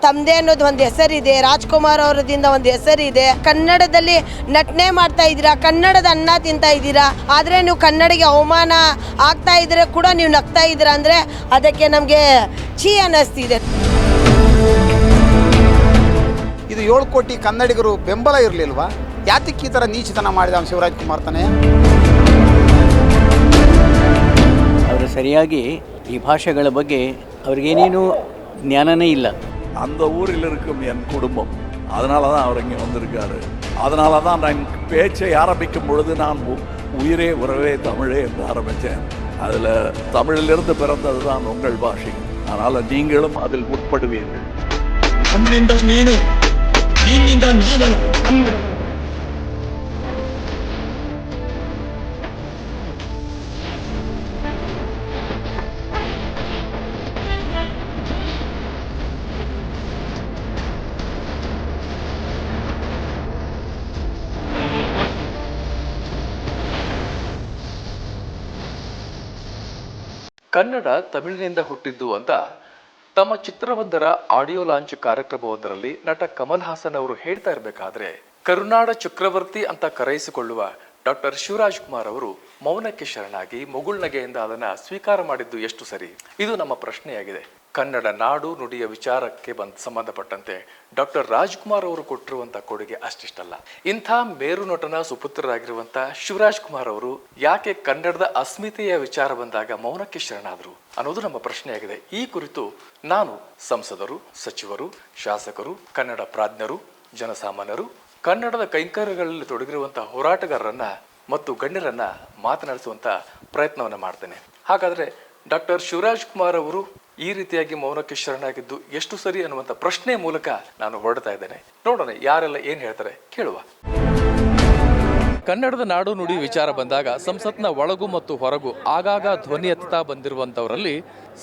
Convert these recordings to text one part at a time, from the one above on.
ತಮ್ಮದೇ ಅನ್ನೋದು ಒಂದು ಹೆಸರಿದೆ. ರಾಜ್ಕುಮಾರ್ ಅವರದಿಂದ ಒಂದು ಹೆಸರಿದೆ. ಕನ್ನಡದಲ್ಲಿ ನಟನೆ ಮಾಡ್ತಾ ಇದ್ದೀರಾ, ಕನ್ನಡದ ಅನ್ನ ತಿಂತಾ ಇದ್ದೀರಾ, ಆದರೆ ನೀವು ಕನ್ನಡಿಗೆ ಅವಮಾನ ಆಗ್ತಾ ಇದ್ರೆ ಕೂಡ ನೀವು ನಗ್ತಾ ಇದ್ದೀರಾ ಅಂದರೆ ಅದಕ್ಕೆ ನಮಗೆ ಛೀ ಅನ್ನಿಸ್ತಿದೆ. ಇದು 7 ಕೋಟಿ ಕನ್ನಡಿಗರು ಬೆಂಬಲ ಇರಲಿಲ್ವಾ? ಯಾತಕ್ಕೆ ಈ ಥರ ನೀಚತನ ಮಾಡಿದ ಶಿವರಾಜ್ ಕುಮಾರ್ ತಾನೆ? ಅವರು ಸರಿಯಾಗಿ ಈ ಭಾಷೆಗಳ ಬಗ್ಗೆ ಅವ್ರಿಗೇನೇನು ஞானமே இல்லை. அந்த ஊரில் இருக்கும் என் குடும்பம், அதனால தான் அவர் இங்கே வந்திருக்காரு. அதனால தான் நான் பேச்சை ஆரம்பிக்கும் பொழுது நான் உயிரே உறவே தமிழே என்று ஆரம்பித்தேன். அதில் தமிழிலிருந்து பிறந்தது தான் உங்கள் பாஷை. அதனால் நீங்களும் அதில் உட்படுவீர்கள். ಕನ್ನಡ ತಮಿಳಿನಿಂದ ಹುಟ್ಟಿದ್ದು ಅಂತ ತಮ್ಮ ಚಿತ್ರವೊಂದರ ಆಡಿಯೋ ಲಾಂಚ್ ಕಾರ್ಯಕ್ರಮವೊಂದರಲ್ಲಿ ನಟ ಕಮಲ್ ಹಾಸನ್ ಅವರು ಹೇಳ್ತಾ ಇರಬೇಕಾದ್ರೆ ಕರುನಾಡ ಚಕ್ರವರ್ತಿ ಅಂತ ಕರೆಯಿಸಿಕೊಳ್ಳುವ ಡಾಕ್ಟರ್ ಶಿವರಾಜ್ ಕುಮಾರ್ ಅವರು ಮೌನಕ್ಕೆ ಶರಣಾಗಿ ಮುಗುಳ್ನಗೆಯಿಂದ ಅದನ್ನ ಸ್ವೀಕಾರ ಮಾಡಿದ್ದು ಎಷ್ಟು ಸರಿ? ಇದು ನಮ್ಮ ಪ್ರಶ್ನೆಯಾಗಿದೆ. ಕನ್ನಡ ನಾಡು ನುಡಿಯ ವಿಚಾರಕ್ಕೆ ಸಂಬಂಧಪಟ್ಟಂತೆ ಡಾಕ್ಟರ್ ರಾಜ್ಕುಮಾರ್ ಅವರು ಕೊಟ್ಟಿರುವಂತಹ ಕೊಡುಗೆ ಅಷ್ಟಿಷ್ಟಲ್ಲ. ಇಂಥ ಮೇರು ನಟನ ಸುಪುತ್ರರಾಗಿರುವಂತ ಶಿವರಾಜ್ ಕುಮಾರ್ ಅವರು ಯಾಕೆ ಕನ್ನಡದ ಅಸ್ಮಿತೆಯ ವಿಚಾರ ಬಂದಾಗ ಮೌನಕ್ಕೆ ಶರಣಾದರು ಅನ್ನೋದು ನಮ್ಮ ಪ್ರಶ್ನೆಯಾಗಿದೆ. ಈ ಕುರಿತು ನಾನು ಸಂಸದರು, ಸಚಿವರು, ಶಾಸಕರು, ಕನ್ನಡ ಪ್ರಾಜ್ಞರು, ಜನಸಾಮಾನ್ಯರು, ಕನ್ನಡದ ಕೈಂಕರ್ಯಗಳಲ್ಲಿ ತೊಡಗಿರುವಂತಹ ಹೋರಾಟಗಾರರನ್ನ ಮತ್ತು ಗಣ್ಯರನ್ನ ಮಾತನಾಡಿಸುವಂತ ಪ್ರಯತ್ನವನ್ನ ಮಾಡ್ತೇನೆ. ಹಾಗಾದ್ರೆ ಡಾಕ್ಟರ್ ಶಿವರಾಜ್ ಕುಮಾರ್ ಅವರು ಈ ರೀತಿಯಾಗಿ ಮೌನಕ್ಕೆ ಶರಣಾಗಿದ್ದು ಎಷ್ಟು ಸರಿ ಅನ್ನುವಂಥ ಪ್ರಶ್ನೆ ಮೂಲಕ ನಾನು ಹೊರಡ್ತಾ ಇದ್ದೇನೆ. ನೋಡೋಣ ಯಾರೆಲ್ಲ ಏನ್ ಹೇಳ್ತಾರೆ, ಕೇಳುವ. ಕನ್ನಡದ ನಾಡು ನುಡಿ ವಿಚಾರ ಬಂದಾಗ ಸಂಸತ್ನ ಒಳಗು ಮತ್ತು ಹೊರಗು ಆಗಾಗ ಧ್ವನಿ ಎತ್ತುತ್ತಾ ಬಂದಿರುವಂತವರಲ್ಲಿ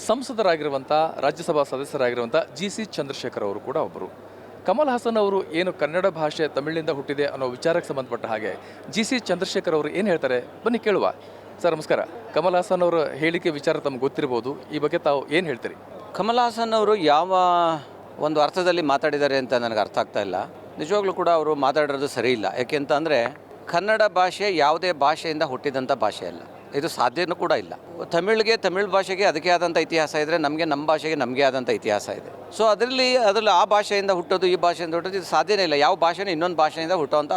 ಸಂಸದರಾಗಿರುವಂಥ ರಾಜ್ಯಸಭಾ ಸದಸ್ಯರಾಗಿರುವಂಥ GC ಚಂದ್ರಶೇಖರ್ ಅವರು ಕೂಡ ಒಬ್ಬರು. ಕಮಲ್ ಹಾಸನ್ ಅವರು ಏನು ಕನ್ನಡ ಭಾಷೆ ತಮಿಳಿನಿಂದ ಹುಟ್ಟಿದೆ ಅನ್ನೋ ವಿಚಾರಕ್ಕೆ ಸಂಬಂಧಪಟ್ಟ ಹಾಗೆ GC ಚಂದ್ರಶೇಖರ್ ಅವರು ಏನು ಹೇಳ್ತಾರೆ ಬನ್ನಿ ಕೇಳುವ. ಸರ್ ನಮಸ್ಕಾರ. ಕಮಲ್ ಹಾಸನ್ ಅವರ ಹೇಳಿಕೆ ವಿಚಾರ ತಮ್ಗೆ ಗೊತ್ತಿರ್ಬೋದು, ಈ ಬಗ್ಗೆ ತಾವು ಏನು ಹೇಳ್ತೀರಿ? ಕಮಲ್ ಹಾಸನ್ ಅವರು ಯಾವ ಒಂದು ಅರ್ಥದಲ್ಲಿ ಮಾತಾಡಿದ್ದಾರೆ ಅಂತ ನನಗೆ ಅರ್ಥ ಆಗ್ತಾ ಇಲ್ಲ. ನಿಜವಾಗ್ಲೂ ಕೂಡ ಅವರು ಮಾತಾಡಿರೋದು ಸರಿ ಇಲ್ಲ. ಯಾಕೆಂತ ಅಂದರೆ ಕನ್ನಡ ಭಾಷೆ ಯಾವುದೇ ಭಾಷೆಯಿಂದ ಹುಟ್ಟಿದಂಥ ಭಾಷೆ ಅಲ್ಲ, ಇದು ಸಾಧ್ಯನೂ ಕೂಡ ಇಲ್ಲ. ತಮಿಳ್ ಭಾಷೆಗೆ ಅದಕ್ಕೆ ಆದಂಥ ಇತಿಹಾಸ ಇದ್ದರೆ ನಮಗೆ ನಮ್ಮ ಭಾಷೆಗೆ ನಮಗೆ ಆದಂಥ ಇತಿಹಾಸ ಇದೆ. ಸೊ ಅದರಲ್ಲಿ ಆ ಭಾಷೆಯಿಂದ ಹುಟ್ಟೋದು ಈ ಭಾಷೆಯಿಂದ ಹುಟ್ಟೋದು ಇದು ಸಾಧ್ಯನೇ ಇಲ್ಲ. ಯಾವ ಭಾಷೆನೂ ಇನ್ನೊಂದು ಭಾಷೆಯಿಂದ ಹುಟ್ಟುವಂಥ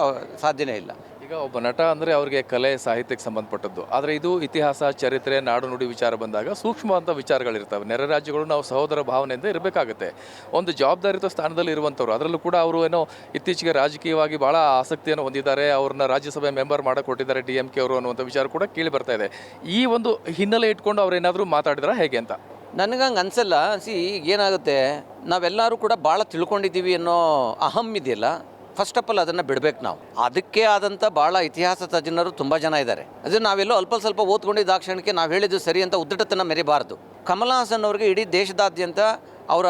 ಸಾಧ್ಯನೇ ಇಲ್ಲ. ಈಗ ಒಬ್ಬ ನಟ ಅಂದರೆ ಅವ್ರಿಗೆ ಕಲೆ ಸಾಹಿತ್ಯಕ್ಕೆ ಸಂಬಂಧಪಟ್ಟದ್ದು, ಆದರೆ ಇದು ಇತಿಹಾಸ, ಚರಿತ್ರೆ, ನಾಡು ನುಡಿ ವಿಚಾರ ಬಂದಾಗ ಸೂಕ್ಷ್ಮವಾದ ವಿಚಾರಗಳಿರ್ತವೆ. ನೆರೆ ರಾಜ್ಯಗಳು ನಾವು ಸಹೋದರ ಭಾವನೆಯಿಂದ ಇರಬೇಕಾಗುತ್ತೆ. ಒಂದು ಜವಾಬ್ದಾರಿತ ಸ್ಥಾನದಲ್ಲಿ ಇರುವಂಥವ್ರು, ಅದರಲ್ಲೂ ಕೂಡ ಅವರು ಏನೋ ಇತ್ತೀಚೆಗೆ ರಾಜಕೀಯವಾಗಿ ಭಾಳ ಆಸಕ್ತಿಯನ್ನು ಹೊಂದಿದ್ದಾರೆ, ಅವ್ರನ್ನ ರಾಜ್ಯಸಭೆ ಮೆಂಬರ್ ಮಾಡಕ್ಕೆ ಕೊಟ್ಟಿದ್ದಾರೆ DMK ಅವರು ಅನ್ನುವಂಥ ವಿಚಾರ ಕೂಡ ಕೇಳಿ ಬರ್ತಾ ಇದೆ. ಈ ಒಂದು ಹಿನ್ನೆಲೆ ಇಟ್ಕೊಂಡು ಅವ್ರು ಏನಾದರೂ ಮಾತಾಡಿದ್ರೆ ಹೇಗೆ ಅಂತ ನನಗಂಗೆ ಅನಿಸಲ್ಲ. ಏನಾಗುತ್ತೆ, ನಾವೆಲ್ಲರೂ ಕೂಡ ಭಾಳ ತಿಳ್ಕೊಂಡಿದ್ದೀವಿ ಅನ್ನೋ ಅಹಂ ಇದೆಯಲ್ಲ, ಫಸ್ಟ್ ಆಫ್ ಆಲ್ ಅದನ್ನು ಬಿಡಬೇಕು ನಾವು. ಅದಕ್ಕೆ ಆದಂಥ ಭಾಳ ಇತಿಹಾಸ ತಜ್ಞರು ತುಂಬ ಜನ ಇದ್ದಾರೆ. ಅದು ನಾವೆಲ್ಲೋ ಸ್ವಲ್ಪ ಓದ್ಕೊಂಡಿದ್ದ ಕ್ಷಣಕ್ಕೆ ನಾವು ಹೇಳಿದ್ದು ಸರಿ ಅಂತ ಉದ್ದಟತನ ಮೆರಿಬಾರ್ದು. ಕಮಲ್ ಹಾಸನ್ ಅವ್ರಿಗೆ ಇಡೀ ದೇಶದಾದ್ಯಂತ ಅವರ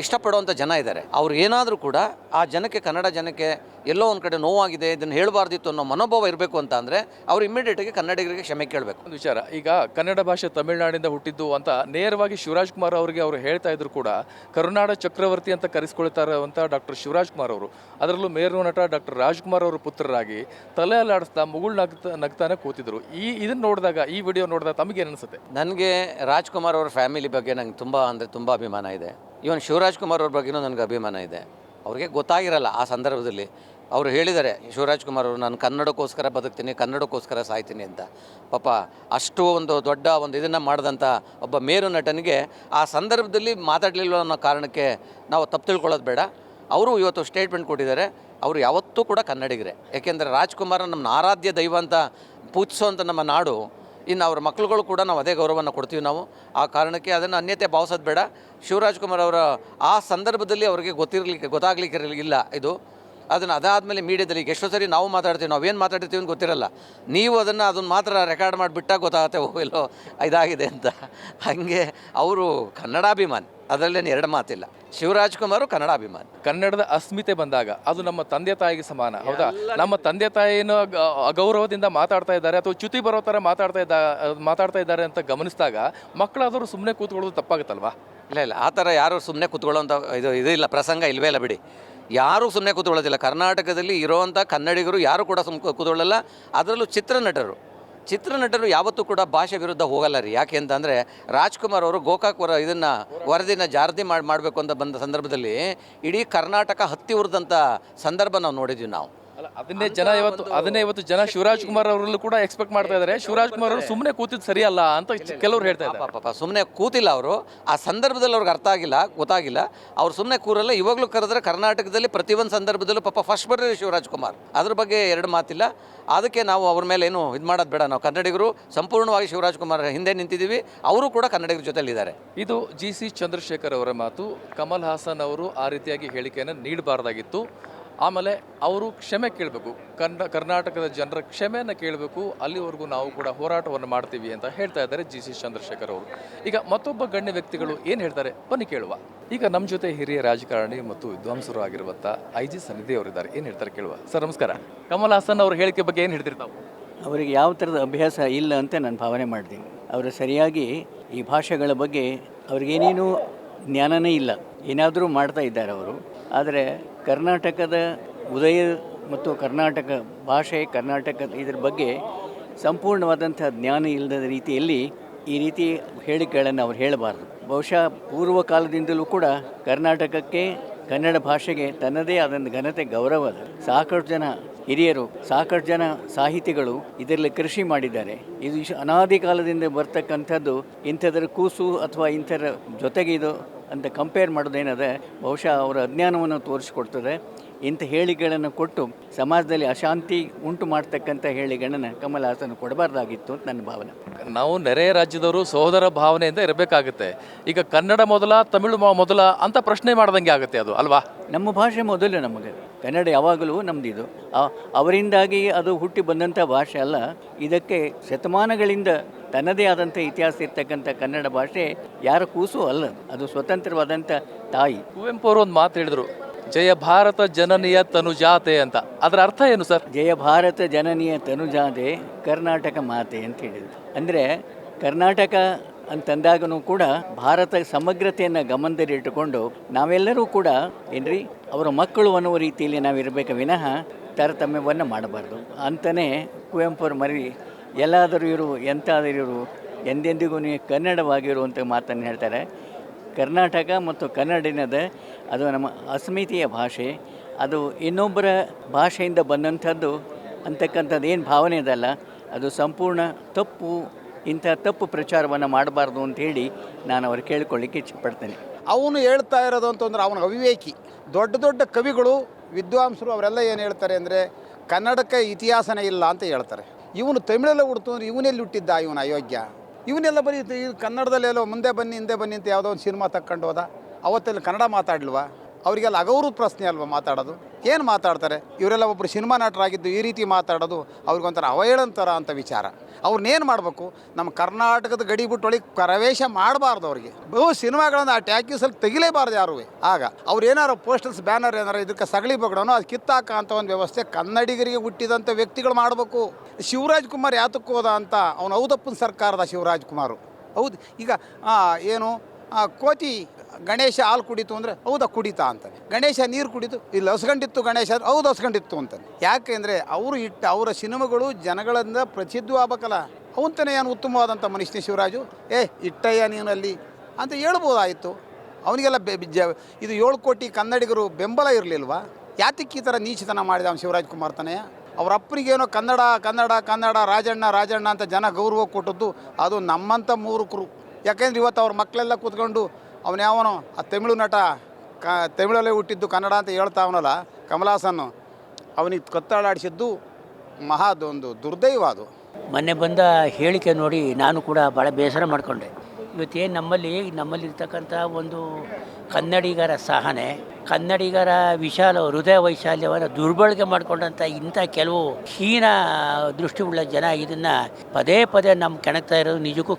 ಇಷ್ಟಪಡುವಂಥ ಜನ ಇದ್ದಾರೆ. ಅವ್ರು ಏನಾದರೂ ಕೂಡ ಆ ಜನಕ್ಕೆ, ಕನ್ನಡ ಜನಕ್ಕೆ ಎಲ್ಲೋ ಒಂದು ಕಡೆ ನೋವಾಗಿದೆ, ಇದನ್ನು ಹೇಳಬಾರ್ದಿತ್ತು ಅನ್ನೋ ಮನೋಭಾವ ಇರಬೇಕು ಅಂತ ಅಂದರೆ ಅವರು ಇಮಿಡಿಯೇಟಾಗಿ ಕನ್ನಡಿಗರಿಗೆ ಕ್ಷಮೆ ಕೇಳಬೇಕು. ಒಂದು ವಿಚಾರ, ಈಗ ಕನ್ನಡ ಭಾಷೆ ತಮಿಳುನಾಡಿಂದ ಹುಟ್ಟಿದ್ದು ಅಂತ ನೇರವಾಗಿ ಶಿವರಾಜ್ ಕುಮಾರ್ ಅವರಿಗೆ ಅವರು ಹೇಳ್ತಾ ಇದ್ರು ಕೂಡ ಕರುನಾಡ ಚಕ್ರವರ್ತಿ ಅಂತ ಕರೆಸ್ಕೊಳ್ತಾ ಇರುವಂಥ ಡಾಕ್ಟರ್ ಶಿವರಾಜ್ ಕುಮಾರ್ ಅವರು, ಅದರಲ್ಲೂ ಮೇರು ನಟ ಡಾಕ್ಟರ್ ರಾಜ್ಕುಮಾರ್ ಅವರು ಪುತ್ರರಾಗಿ ತಲೆ ಅಲ್ಲಾಡಿಸ್ತಾ ಮುಗುಳ್ ನಗ್ತಾನೆ ಕೂತಿದ್ರು. ಇದನ್ನು ನೋಡಿದಾಗ, ಈ ವಿಡಿಯೋ ನೋಡಿದಾಗ ತಮಗೇನು ಅನಿಸುತ್ತೆ? ನನಗೆ ರಾಜ್ಕುಮಾರ್ ಅವ್ರ ಫ್ಯಾಮಿಲಿ ಬಗ್ಗೆ ನಂಗೆ ತುಂಬ ಅಭಿಮಾನ ಇದೆ. ಇವನ್ ಶಿವರಾಜ್ ಕುಮಾರ್ ಅವ್ರ ಬಗ್ಗೆನೂ ನನಗೆ ಅಭಿಮಾನ ಇದೆ. ಅವ್ರಿಗೆ ಗೊತ್ತಾಗಿರಲ್ಲ ಆ ಸಂದರ್ಭದಲ್ಲಿ. ಅವರು ಹೇಳಿದ್ದಾರೆ, ಶಿವರಾಜ್ ಕುಮಾರ್ ಅವರು, ನಾನು ಕನ್ನಡಕ್ಕೋಸ್ಕರ ಬದುಕ್ತೀನಿ, ಕನ್ನಡಕ್ಕೋಸ್ಕರ ಸಾಯ್ತೀನಿ ಅಂತ. ಪಾಪ ಅಷ್ಟು ಒಂದು ದೊಡ್ಡ ಒಂದು ಇದನ್ನು ಮಾಡಿದಂಥ ಒಬ್ಬ ಮೇರು ನಟನಿಗೆ ಆ ಸಂದರ್ಭದಲ್ಲಿ ಮಾತಾಡಲಿಲ್ಲ ಅನ್ನೋ ಕಾರಣಕ್ಕೆ ನಾವು ತಪ್ಪು ತಿಳ್ಕೊಳ್ಳೋದು ಬೇಡ. ಅವರು ಇವತ್ತು ಸ್ಟೇಟ್ಮೆಂಟ್ ಕೊಟ್ಟಿದ್ದಾರೆ. ಅವರು ಯಾವತ್ತೂ ಕೂಡ ಕನ್ನಡಿಗರೇ. ಯಾಕೆಂದರೆ ರಾಜ್ಕುಮಾರ್ ನಮ್ಮ ಆರಾಧ್ಯ ದೈವ ಅಂತ ಪೂಜಿಸೋವಂಥ ನಮ್ಮ ನಾಡು, ಇನ್ನು ಅವ್ರ ಮಕ್ಕಳುಗಳು ಕೂಡ ನಾವು ಅದೇ ಗೌರವವನ್ನು ಕೊಡ್ತೀವಿ ನಾವು. ಆ ಕಾರಣಕ್ಕೆ ಅದನ್ನು ಅನ್ಯತೆ ಭಾವಿಸೋದು ಬೇಡ. ಶಿವರಾಜ್ ಕುಮಾರ್ ಅವರ ಆ ಸಂದರ್ಭದಲ್ಲಿ ಅವರಿಗೆ ಗೊತ್ತಾಗಲಿಕ್ಕೆ ಇಲ್ಲ ಇದು. ಅದಾದಮೇಲೆ ಮೀಡಿಯಾದಲ್ಲಿ ಈಗ ಎಷ್ಟೋ ಸರಿ ನಾವು ಮಾತಾಡ್ತೀವಿ, ನಾವೇನು ಮಾತಾಡ್ತೀವಿ ಅಂತ ಗೊತ್ತಿರಲ್ಲ. ನೀವು ಅದನ್ನು ಮಾತ್ರ ರೆಕಾರ್ಡ್ ಮಾಡಿಬಿಟ್ಟಾಗ ಗೊತ್ತಾಗುತ್ತೆ ಎಲ್ಲೋ ಇದಾಗಿದೆ ಅಂತ. ಹಾಗೆ ಅವರು ಕನ್ನಡಾಭಿಮಾನಿ, ಅದರಲ್ಲೇನು ಎರಡು ಮಾತಿಲ್ಲ. ಶಿವರಾಜ್ ಕುಮಾರ್ ಕನ್ನಡಾಭಿಮಾನಿ. ಕನ್ನಡದ ಅಸ್ಮಿತೆ ಬಂದಾಗ ಅದು ನಮ್ಮ ತಂದೆ ತಾಯಿಗೆ ಸಮಾನ, ಹೌದಾ? ನಮ್ಮ ತಂದೆ ತಾಯಿನ ಅಗೌರವದಿಂದ ಮಾತಾಡ್ತಾ ಇದ್ದಾರೆ ಅಥವಾ ಚ್ಯುತಿ ಬರೋ ಥರ ಮಾತಾಡ್ತಾ ಇದ್ದಾರೆ ಅಂತ ಗಮನಿಸಿದಾಗ ಮಕ್ಕಳಾದರೂ ಸುಮ್ಮನೆ ಕೂತ್ಕೊಳ್ಳೋದು ತಪ್ಪಾಗುತ್ತಲ್ವಾ? ಇಲ್ಲ ಆ ಥರ ಯಾರು ಸುಮ್ಮನೆ ಕೂತ್ಕೊಳ್ಳೋಂಥ ಇದು ಇಲ್ಲ, ಪ್ರಸಂಗ ಇಲ್ಲವೇ ಇಲ್ಲ ಬಿಡಿ. ಯಾರೂ ಸುಮ್ಮನೆ ಕೂತ್ಕೊಳ್ಳೋದಿಲ್ಲ. ಕರ್ನಾಟಕದಲ್ಲಿ ಇರೋವಂಥ ಕನ್ನಡಿಗರು ಯಾರೂ ಕೂಡ ಕೂತ್ಕೊಳ್ಳಲ್ಲ. ಅದರಲ್ಲೂ ಚಿತ್ರನಟರು ಯಾವತ್ತೂ ಕೂಡ ಭಾಷೆ ವಿರುದ್ಧ ಹೋಗಲ್ಲ ರೀ. ಯಾಕೆ ಅಂತಂದರೆ ರಾಜ್ಕುಮಾರ್ ಅವರು ಗೋಕಾಕ್ ವರದಿನ ಜಾರಿ ಮಾಡಬೇಕು ಅಂತ ಬಂದ ಸಂದರ್ಭದಲ್ಲಿ ಇಡೀ ಕರ್ನಾಟಕ ಹತ್ತಿ ಉರಿದಂಥ ಸಂದರ್ಭ ನಾವು ನೋಡಿದ್ವಿ ನಾವು. ಅದನ್ನೇ ಇವತ್ತು ಜನ ಶಿವರಾಜ್ ಕುಮಾರ್ ಅವರಲ್ಲೂ ಕೂಡ ಎಕ್ಸ್ಪೆಕ್ಟ್ ಮಾಡ್ತಾ ಇದ್ದಾರೆ. ಶಿವರಾಜ್ ಕುಮಾರ್ ಅವರು ಸುಮ್ಮನೆ ಕೂತಿದ್ದು ಸರಿಯಲ್ಲ ಅಂತ ಕೆಲವರು ಹೇಳ್ತಾ ಇದ್ದಾರೆ. ಪಾಪ ಸುಮ್ಮನೆ ಕೂತಿಲ್ಲ ಅವರು. ಆ ಸಂದರ್ಭದಲ್ಲಿ ಅವ್ರಿಗೆ ಗೊತ್ತಾಗಿಲ್ಲ. ಅವ್ರು ಸುಮ್ಮನೆ ಕೂರಲ್ಲ. ಇವಾಗಲೂ ಕರೆದ್ರೆ ಕರ್ನಾಟಕದಲ್ಲಿ ಪ್ರತಿಯೊಂದು ಸಂದರ್ಭದಲ್ಲೂ ಪಾಪ ಫಸ್ಟ್ ಬರ್ರಿ ಶಿವರಾಜ್ ಕುಮಾರ್. ಅದ್ರ ಬಗ್ಗೆ ಎರಡು ಮಾತಿಲ್ಲ. ಅದಕ್ಕೆ ನಾವು ಅವ್ರ ಮೇಲೆ ಏನು ಇದು ಮಾಡೋದು ಬೇಡ. ನಾವು ಕನ್ನಡಿಗರು ಸಂಪೂರ್ಣವಾಗಿ ಶಿವರಾಜ್ ಕುಮಾರ್ ಹಿಂದೆ ನಿಂತಿದ್ದೀವಿ. ಅವರು ಕೂಡ ಕನ್ನಡಿಗರ ಜೊತೆಲಿದ್ದಾರೆ. ಇದು GC ಚಂದ್ರಶೇಖರ್ ಅವರ ಮಾತು. ಕಮಲ್ ಹಾಸನ್ ಅವರು ಆ ರೀತಿಯಾಗಿ ಹೇಳಿಕೆಯನ್ನು ನೀಡಬಾರ್ದಾಗಿತ್ತು. ಆಮೇಲೆ ಅವರು ಕ್ಷಮೆ ಕೇಳಬೇಕು, ಕರ್ನಾಟಕದ ಜನರ ಕ್ಷಮೆಯನ್ನು ಕೇಳಬೇಕು. ಅಲ್ಲಿವರೆಗೂ ನಾವು ಕೂಡ ಹೋರಾಟವನ್ನು ಮಾಡ್ತೀವಿ ಅಂತ ಹೇಳ್ತಾ ಇದ್ದಾರೆ GC ಚಂದ್ರಶೇಖರ್ ಅವರು. ಈಗ ಮತ್ತೊಬ್ಬ ಗಣ್ಯ ವ್ಯಕ್ತಿಗಳು ಏನು ಹೇಳ್ತಾರೆ ಬನ್ನಿ ಕೇಳುವ. ಈಗ ನಮ್ಮ ಜೊತೆ ಹಿರಿಯ ರಾಜಕಾರಣಿ ಮತ್ತು ವಿದ್ವಾಂಸರು ಆಗಿರುವಂಥ IG ಸನ್ನಿಧಿ ಅವರಿದ್ದಾರೆ. ಏನು ಹೇಳ್ತಾರೆ ಕೇಳುವ. ಸರ್ ನಮಸ್ಕಾರ. ಕಮಲ್ ಹಾಸನ್ ಅವ್ರ ಹೇಳಿಕೆ ಬಗ್ಗೆ ಏನು ಹೇಳ್ತಿರ್ತಾವೆ? ಅವರಿಗೆ ಯಾವ ಥರದ ಅಭ್ಯಾಸ ಇಲ್ಲ ಅಂತ ನಾನು ಭಾವನೆ ಮಾಡ್ತೀನಿ. ಅವರು ಸರಿಯಾಗಿ ಈ ಭಾಷೆಗಳ ಬಗ್ಗೆ ಅವ್ರಿಗೇನೇನು ಜ್ಞಾನನೇ ಇಲ್ಲ, ಏನಾದರೂ ಮಾಡ್ತಾ ಇದ್ದಾರೆ ಅವರು. ಆದರೆ ಕರ್ನಾಟಕದ ಉದಯ ಮತ್ತು ಕರ್ನಾಟಕ ಭಾಷೆ, ಇದ್ರ ಬಗ್ಗೆ ಸಂಪೂರ್ಣವಾದಂಥ ಜ್ಞಾನ ಇಲ್ಲದ ರೀತಿಯಲ್ಲಿ ಈ ರೀತಿ ಹೇಳಿಕೆಗಳನ್ನು ಅವ್ರು ಹೇಳಬಾರ್ದು. ಬಹುಶಃ ಪೂರ್ವ ಕಾಲದಿಂದಲೂ ಕೂಡ ಕರ್ನಾಟಕಕ್ಕೆ, ಕನ್ನಡ ಭಾಷೆಗೆ ತನ್ನದೇ ಆದಂಥ ಘನತೆ, ಗೌರವ ಅದ. ಸಾಕಷ್ಟು ಜನ ಹಿರಿಯರು, ಸಾಕಷ್ಟು ಜನ ಸಾಹಿತಿಗಳು ಇದರಲ್ಲಿ ಕೃಷಿ ಮಾಡಿದ್ದಾರೆ. ಇದು ಅನಾದಿ ಕಾಲದಿಂದ ಬರ್ತಕ್ಕಂಥದ್ದು. ಇಂಥದ್ರ ಕೂಸು ಅಥವಾ ಇಂಥರ ಜೊತೆಗೆ ಇದು ಅಂತ ಕಂಪೇರ್ ಮಾಡೋದೇನದೆ ಬಹುಶಃ ಅವರ ಅಜ್ಞಾನವನ್ನು ತೋರಿಸ್ಕೊಡ್ತದೆ. ಇಂಥ ಹೇಳಿಕೆಗಳನ್ನು ಕೊಟ್ಟು ಸಮಾಜದಲ್ಲಿ ಅಶಾಂತಿ ಉಂಟು ಮಾಡ್ತಕ್ಕಂಥ ಹೇಳಿಕೆಗಳನ್ನು ಕಮಲ್ ಹಾಸನ್ ಕೊಡಬಾರ್ದಾಗಿತ್ತು ಅಂತ ನನ್ನ ಭಾವನೆ. ನಾವು ನೆರೆಯ ರಾಜ್ಯದವರು ಸಹೋದರ ಭಾವನೆಯಿಂದ ಇರಬೇಕಾಗುತ್ತೆ. ಈಗ ಕನ್ನಡ ಮೊದಲ, ತಮಿಳು ಮೊದಲ ಅಂತ ಪ್ರಶ್ನೆ ಮಾಡ್ದಂಗೆ ಆಗುತ್ತೆ ಅದು ಅಲ್ವಾ? ನಮ್ಮ ಭಾಷೆ ಮೊದಲು, ನಮಗೆ ಕನ್ನಡ ಯಾವಾಗಲೂ ನಮ್ಮದಿದು. ಅವರಿಂದಾಗಿ ಅದು ಹುಟ್ಟಿ ಬಂದಂಥ ಭಾಷೆ ಅಲ್ಲ. ಇದಕ್ಕೆ ಶತಮಾನಗಳಿಂದ ತನ್ನದೇ ಆದಂಥ ಇತಿಹಾಸ ಇರ್ತಕ್ಕಂಥ ಕನ್ನಡ ಭಾಷೆ ಯಾರ ಕೂಸು ಅಲ್ಲ, ಅದು ಸ್ವತಂತ್ರವಾದಂಥ ತಾಯಿ. ಕುವೆಂಪು ಅವರು ಒಂದು ಮಾತು ಹೇಳಿದ್ರು, ಜಯ ಭಾರತ ಜನನಿಯ ತನುಜಾತೆ ಅಂತ. ಅದರ ಅರ್ಥ ಏನು ಸರ್? ಜಯ ಭಾರತ ಜನನಿಯ ತನುಜಾತೆ ಕರ್ನಾಟಕ ಮಾತೆ ಅಂತ ಹೇಳಿದ್ರು. ಅಂದರೆ ಕರ್ನಾಟಕ ಅಂತಂದಾಗೂ ಕೂಡ ಭಾರತ ಸಮಗ್ರತೆಯನ್ನು ಗಮನದಲ್ಲಿಟ್ಟುಕೊಂಡು ನಾವೆಲ್ಲರೂ ಕೂಡ ಏನ್ರಿ ಅವರ ಮಕ್ಕಳು ಅನ್ನುವ ರೀತಿಯಲ್ಲಿ ನಾವಿರಬೇಕು ವಿನಃ ತಾರತಮ್ಯವನ್ನು ಮಾಡಬಾರ್ದು ಅಂತಲೇ ಕುವೆಂಪು ಅವರು ಮರಿ ಎಲ್ಲಾದರೂ ಇರು ಎಂತಾದರೂ ಇರು ಎಂದೆಂದಿಗೂ ನೀವು ಕನ್ನಡವಾಗಿರುವಂಥ ಮಾತನ್ನು ಹೇಳ್ತಾರೆ. ಕರ್ನಾಟಕ ಮತ್ತು ಕನ್ನಡಿನದ ಅದು ನಮ್ಮ ಅಸ್ಮಿತೆಯ ಭಾಷೆ. ಅದು ಇನ್ನೊಬ್ಬರ ಭಾಷೆಯಿಂದ ಬಂದಂಥದ್ದು ಅಂತಕ್ಕಂಥದ್ದು ಏನು ಭಾವನೆ ಇದಲ್ಲ, ಅದು ಸಂಪೂರ್ಣ ತಪ್ಪು. ಇಂಥ ತಪ್ಪು ಪ್ರಚಾರವನ್ನು ಮಾಡಬಾರ್ದು ಅಂಥೇಳಿ ನಾನು ಅವ್ರು ಕೇಳಿಕೊಳ್ಳಿಕ್ಕೆ ಇಚ್ಛೆಪಡ್ತೇನೆ. ಅವನು ಹೇಳ್ತಾ ಇರೋದು ಅಂತಂದ್ರೆ ಅವನ ಅವಿವೇಕಿ. ದೊಡ್ಡ ದೊಡ್ಡ ಕವಿಗಳು, ವಿದ್ವಾಂಸರು ಅವರೆಲ್ಲ ಏನು ಹೇಳ್ತಾರೆ ಅಂದರೆ ಕನ್ನಡಕ್ಕೆ ಇತಿಹಾಸನೇ ಇಲ್ಲ ಅಂತ ಹೇಳ್ತಾರೆ. ಇವನು ತಮಿಳೆಲ್ಲ ಹುಡ್ತು ಅಂದ್ರೆ ಇವನೆಲ್ಲಿ ಹುಟ್ಟಿದ್ದ ಇವನು ಅಯೋಗ್ಯ? ಇವನ್ನೆಲ್ಲ ಬರೀ ಕನ್ನಡದಲ್ಲೆಲ್ಲೋ ಮುಂದೆ ಬನ್ನಿ ಹಿಂದೆ ಬನ್ನಿ ಅಂತ ಯಾವುದೋ ಒಂದು ಸಿನಿಮಾ ತಕ್ಕೊಂಡು ಹೋದ. ಅವತ್ತೆಲ್ಲ ಕನ್ನಡ ಮಾತಾಡಲ್ವಾ? ಅವರಿಗೆಲ್ಲ ಅಗೌರವ ಪ್ರಶ್ನೆ ಅಲ್ವಾ ಮಾತಾಡೋದು? ಏನು ಮಾತಾಡ್ತಾರೆ ಇವರೆಲ್ಲ? ಒಬ್ಬರು ಸಿನಿಮಾ ನಟರಾಗಿದ್ದು ಈ ರೀತಿ ಮಾತಾಡೋದು ಅವ್ರಿಗೊಂಥರ ಅವಹೇಳಂತರ ಅಂತ ವಿಚಾರ. ಅವ್ರನ್ನೇನು ಮಾಡಬೇಕು? ನಮ್ಮ ಕರ್ನಾಟಕದ ಗಡಿ ಬಿಟ್ಟು ಒಳಗೆ ಪ್ರವೇಶ ಮಾಡಬಾರ್ದು. ಅವ್ರಿಗೆ ಸಿನಿಮಾಗಳನ್ನು ಆ ಟ್ಯಾಕ್ಯೂಸಲ್ಲಿ ತೆಗಿಲೇಬಾರ್ದು ಯಾರು. ಆಗ ಅವ್ರು ಏನಾರು ಪೋಸ್ಟರ್ಸ್, ಬ್ಯಾನರ್ ಏನಾರು ಇದಕ್ಕೆ ಸಗಳಿ ಬಗ್ಡೋನು ಅದು ಕಿತ್ತಾಕ ಅಂತ ಒಂದು ವ್ಯವಸ್ಥೆ ಕನ್ನಡಿಗರಿಗೆ ಹುಟ್ಟಿದಂಥ ವ್ಯಕ್ತಿಗಳು ಮಾಡಬೇಕು. ಶಿವರಾಜ್ ಕುಮಾರ್ ಯಾತಕ್ಕೆ ಹೋದ ಅಂತ ಅವನು ಹೌದಪ್ಪನ ಸರ್ಕಾರದ ಶಿವರಾಜ್ ಕುಮಾರು. ಹೌದು, ಈಗ ಏನು ಕೋತಿ ಗಣೇಶ ಹಾಲು ಕುಡಿತು ಅಂದರೆ ಹೌದಾ ಕುಡಿತಾ ಅಂತಾನೆ. ಗಣೇಶ ನೀರು ಕುಡಿತು, ಇಲ್ಲಿ ಹಸ್ಕೊಂಡಿತ್ತು ಗಣೇಶ, ಹೌದು ಹಸ್ಕೊಂಡಿತ್ತು ಅಂತಾನೆ. ಯಾಕೆ ಅಂದರೆ ಅವರು ಅವರ ಸಿನಿಮಾಗಳು ಜನಗಳಿಂದ ಪ್ರಸಿದ್ಧವಾಗಬೇಕಲ್ಲ. ಅವಂತಾನೆ ಏನು ಉತ್ತಮವಾದಂಥ ಮನುಷ್ಯನೇ ಶಿವರಾಜು. ಇಟ್ಟಯ್ಯ ನೀನಲ್ಲಿ ಅಂತ ಹೇಳ್ಬೋದಾಯಿತು. ಅವನಿಗೆಲ್ಲ ಇದು 7 ಕೋಟಿ ಕನ್ನಡಿಗರು ಬೆಂಬಲ ಇರಲಿಲ್ವಾ? ಯಾತಕ್ಕೆ ಈ ಥರ ನೀಚತನ ಮಾಡಿದ ಅವನು ಶಿವರಾಜ್ ಕುಮಾರ್ ತಾನೆ? ಅವ್ರ ಅಪ್ಪನಿಗೇನೋ ಕನ್ನಡ ಕನ್ನಡ ಕನ್ನಡ ರಾಜಣ್ಣ ಅಂತ ಜನ ಗೌರವ ಕೊಟ್ಟದ್ದು ಅದು ನಮ್ಮಂಥ ಮೂರ್ಖರು. ಯಾಕೆಂದ್ರೆ ಇವತ್ತು ಅವ್ರ ಮಕ್ಕಳೆಲ್ಲ ಕೂತ್ಕೊಂಡು ಅವನು ಯಾವನೋ ಆ ತಮಿಳು ನಟ ತಮಿಳಲ್ಲೇ ಹುಟ್ಟಿದ್ದು ಕನ್ನಡ ಅಂತ ಹೇಳ್ತಾವನಲ್ಲ ಕಮಲ್ ಹಾಸನ್, ಅವನಿಗೆ ಕತ್ತಾಡಾಡಿಸಿದ್ದು ಮಹಾದೊಂದು ದುರ್ದೈವ. ಅದು ಮೊನ್ನೆ ಬಂದ ಹೇಳಿಕೆ ನೋಡಿ ನಾನು ಕೂಡ ಭಾಳ ಬೇಸರ ಮಾಡಿಕೊಂಡೆ. ಇವತ್ತೇನು ನಮ್ಮಲ್ಲಿರ್ತಕ್ಕಂಥ ಒಂದು ಕನ್ನಡಿಗರ ಸಹನೆ, ಕನ್ನಡಿಗರ ವಿಶಾಲ ಹೃದಯ ವೈಶಾಲ್ಯವನ್ನು ದುರ್ಬಳಕೆ ಮಾಡಿಕೊಂಡಂಥ ಇಂಥ ಕೆಲವು ಹೀನ ದೃಷ್ಟಿಯುಳ್ಳ ಜನ ಇದನ್ನು ಪದೇ ಪದೇ ನಮ್ಮ ಕೆಣಕ್ತಾ ಇರೋದು ನಿಜಕ್ಕೂ